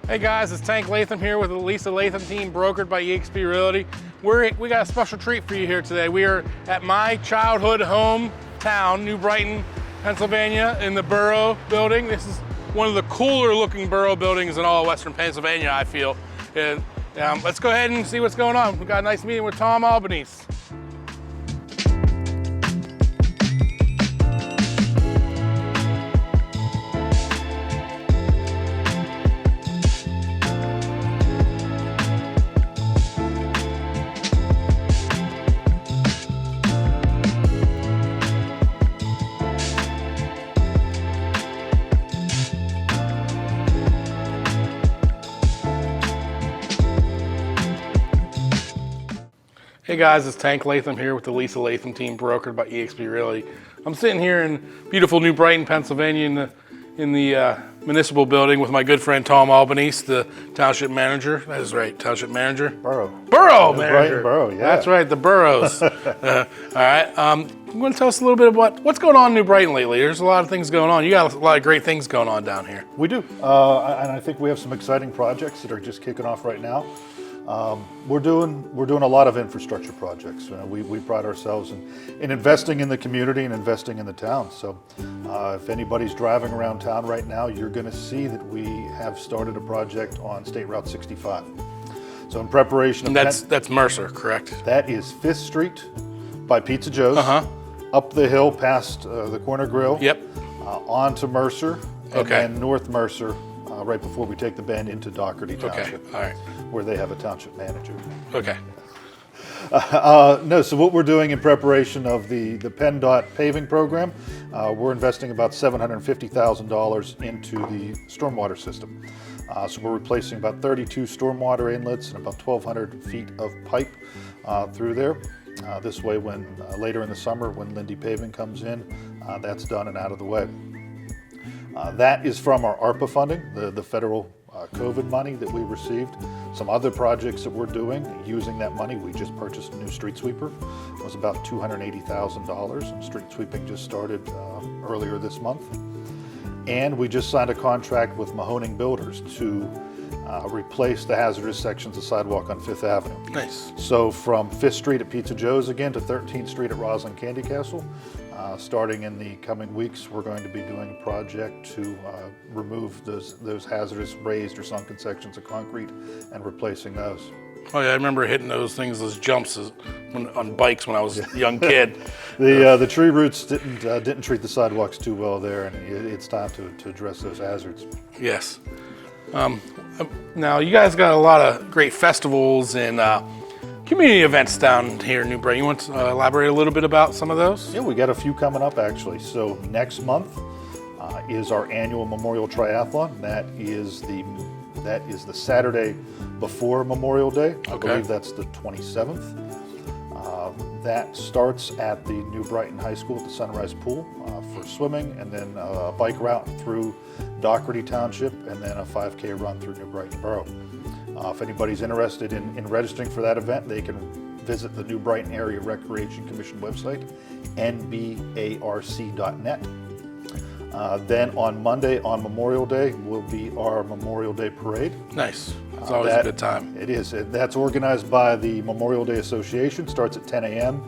Hey guys, it's Tank Lathom here with the Lisa Lathom Team, brokered by EXP Realty. We got a special treat for you here today. We are at my childhood hometown, New Brighton, Pennsylvania, in the Borough building. This is one of the cooler looking borough buildings in all of Western Pennsylvania, I feel. And let's go ahead and see what's going on. We got a nice meeting with Tom Albenese. Hey guys, it's Tank Lathom here with the Lisa Lathom Team, brokered by EXP Realty. I'm sitting here in beautiful New Brighton, Pennsylvania in the municipal building with my good friend Tom Albenese, the township manager. That is right, township manager. Borough Manager. Brighton Borough, yeah. That's right, the boroughs. All right, you want to tell us a little bit about what's going on in New Brighton lately? There's a lot of things going on. You got a lot of great things going on down here. We do, and I think we have some exciting projects that are just kicking off right now. We're doing a lot of infrastructure projects. We pride ourselves in investing in the community and investing in the town. So if anybody's driving around town right now, you're going to see that we have started a project on State Route 65. So in preparation of that's Mercer, correct? That is 5th Street by Pizza Joe's, up the hill past the Corner Grill, on to Mercer, and then North Mercer, right before we take the bend into Doherty Township, where they have a township manager. Okay. No, so what we're doing in preparation of the PennDOT paving program, we're investing about $750,000 into the stormwater system. So we're replacing about 32 stormwater inlets and about 1,200 feet of pipe through there. This way, when later in the summer, when Lindy Paving comes in, that's done and out of the way. That is from our ARPA funding, the federal COVID money that we received. Some other projects that we're doing using that money, we just purchased a new street sweeper. It was about $280,000, and street sweeping just started earlier this month. And we just signed a contract with Mahoning Builders to replace the hazardous sections of sidewalk on 5th Avenue. Nice. So from 5th Street at Pizza Joe's again to 13th Street at Roslyn Candy Castle. Starting in the coming weeks, we're going to be doing a project to remove those hazardous raised or sunken sections of concrete and replacing those. Oh yeah, I remember hitting those things, those jumps on bikes when I was a young kid. The tree roots didn't treat the sidewalks too well there, and it's time to address those hazards. Yes. Now you guys got a lot of great festivals and community events down here in New Brighton. You want to elaborate a little bit about some of those? Yeah, we got a few coming up actually. So next month is our annual Memorial Triathlon. That is the Saturday before Memorial Day. I believe that's the 27th. That starts at the New Brighton High School at the Sunrise Pool for swimming, and then a bike route through Doherty Township, and then a 5K run through New Brighton Borough. If anybody's interested in registering for that event, they can visit the New Brighton Area Recreation Commission website, nbarc.net. Then on Monday, on Memorial Day, will be our Memorial Day Parade. Nice. It's always a good time. It is. That's organized by the Memorial Day Association, starts at 10 a.m.,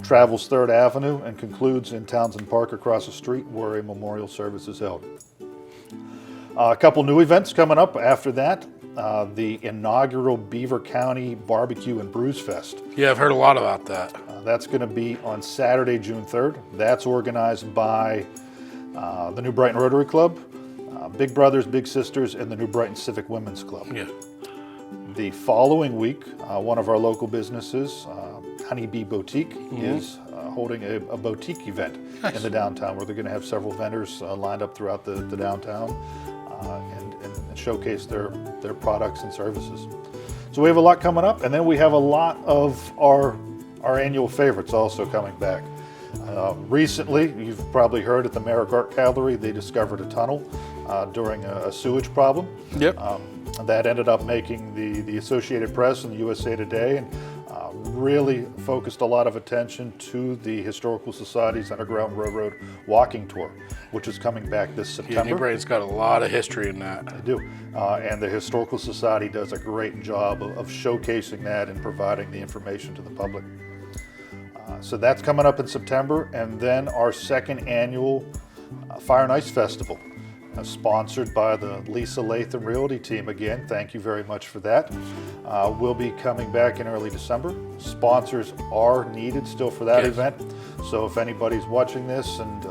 travels 3rd Avenue, and concludes in Townsend Park across the street where a memorial service is held. A couple new events coming up after that. The inaugural Beaver County Barbecue and Brews Fest. Yeah, I've heard a lot about that. That's going to be on Saturday, June 3rd. That's organized by the New Brighton Rotary Club, Big Brothers, Big Sisters, and the New Brighton Civic Women's Club. Yeah. The following week, one of our local businesses, Honeybee Boutique, is holding a boutique event in the downtown where they're going to have several vendors lined up throughout the downtown and showcase their products and services. So we have a lot coming up, and then we have a lot of our annual favorites also coming back. Recently, you've probably heard at the Merrick Art Gallery, they discovered a tunnel during a sewage problem. Yep. That ended up making the Associated Press and the USA Today, and really focused a lot of attention to the Historical Society's Underground Railroad walking tour, which is coming back this Yeah, September. New Brighton's got a lot of history in that. They do. And the Historical Society does a great job of showcasing that and providing the information to the public. So that's coming up in September, and then our second annual Fire and Ice Festival, sponsored by the Lisa Lathom Realty Team. Again, thank you very much for that. We'll be coming back in early December. Sponsors are needed still for that event. So if anybody's watching this and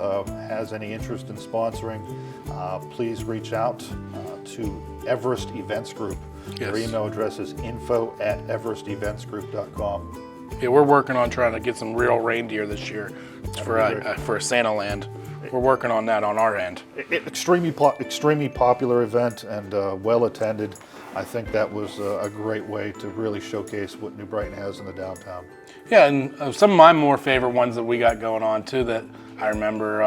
has any interest in sponsoring, please reach out to Everest Events Group. Their email address is info@everesteventsgroup.com. Yeah, we're working on trying to get some real reindeer this year for a Santa land. We're working on that on our end. Extremely popular event and well attended. I think that was a great way to really showcase what New Brighton has in the downtown. Yeah, and some of my more favorite ones that we got going on too that I remember,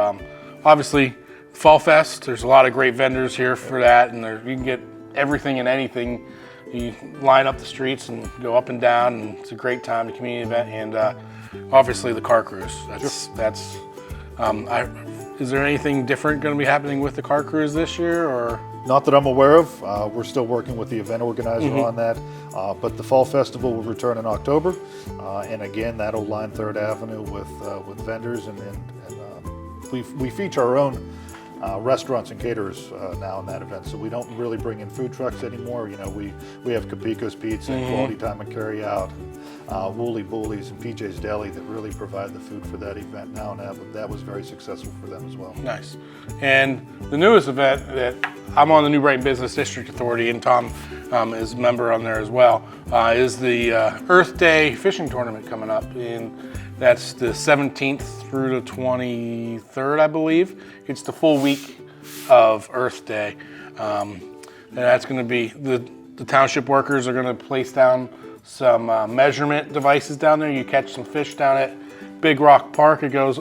obviously Fall Fest. There's a lot of great vendors here for that, and you can get everything and anything. You line up the streets and go up and down, and it's a great time, the community event, and obviously the car cruise. Is there anything different going to be happening with the car cruise this year, or? Not that I'm aware of. We're still working with the event organizer on that, but the Fall Festival will return in October, and again, that'll line 3rd Avenue with vendors, and we feature our own restaurants and caterers now in that event, so we don't really bring in food trucks anymore. You know, we have Capico's Pizza, and Quality Time and Carry Out, Wooly Bullies, and PJ's Deli that really provide the food for that event now, and that was very successful for them as well. Nice. And the newest event that I'm on the New Brighton Business District Authority, and Tom is a member on there as well, is the Earth Day fishing tournament coming up. And that's the 17th through the 23rd, I believe. It's the full week of Earth Day. And that's going to be, the township workers are going to place down some measurement devices down there. You catch some fish down at Big Rock Park. It goes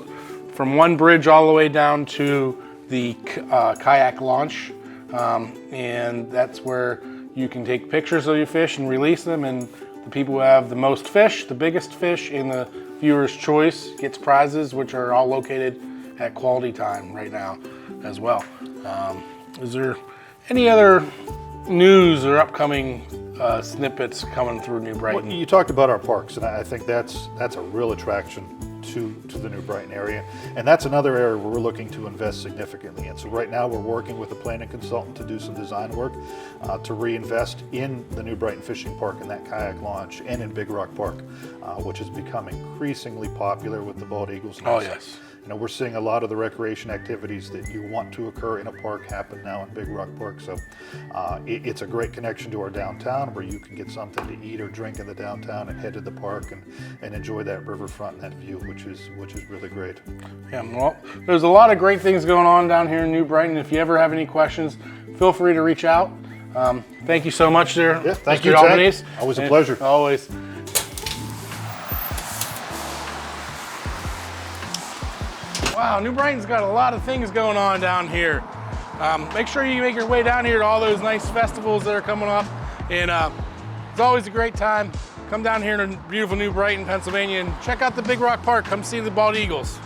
from one bridge all the way down to the kayak launch. And that's where you can take pictures of your fish and release them. And the people who have the most fish, the biggest fish in the viewer's choice, gets prizes, which are all located at Quality Time right now as well. Is there any other news or upcoming snippets coming through New Brighton? Well, you talked about our parks, and I think that's a real attraction to the New Brighton area, and that's another area where we're looking to invest significantly in. So right now we're working with a planning consultant to do some design work to reinvest in the New Brighton Fishing Park and that kayak launch, and in Big Rock Park, which has become increasingly popular with the bald eagles. Oh yes. You know, we're seeing a lot of the recreation activities that you want to occur in a park happen now in Big Rock Park. So it's a great connection to our downtown, where you can get something to eat or drink in the downtown and head to the park and enjoy that riverfront and that view, which is really great. Yeah, well, there's a lot of great things going on down here in New Brighton. If you ever have any questions, feel free to reach out. Thank you so much there, yeah, thank Mr. you, Albanese. Tank. Always a pleasure. Always. Wow, New Brighton's got a lot of things going on down here. Make sure you make your way down here to all those nice festivals that are coming up. And it's always a great time. Come down here to beautiful New Brighton, Pennsylvania, and check out the Big Rock Park. Come see the bald eagles.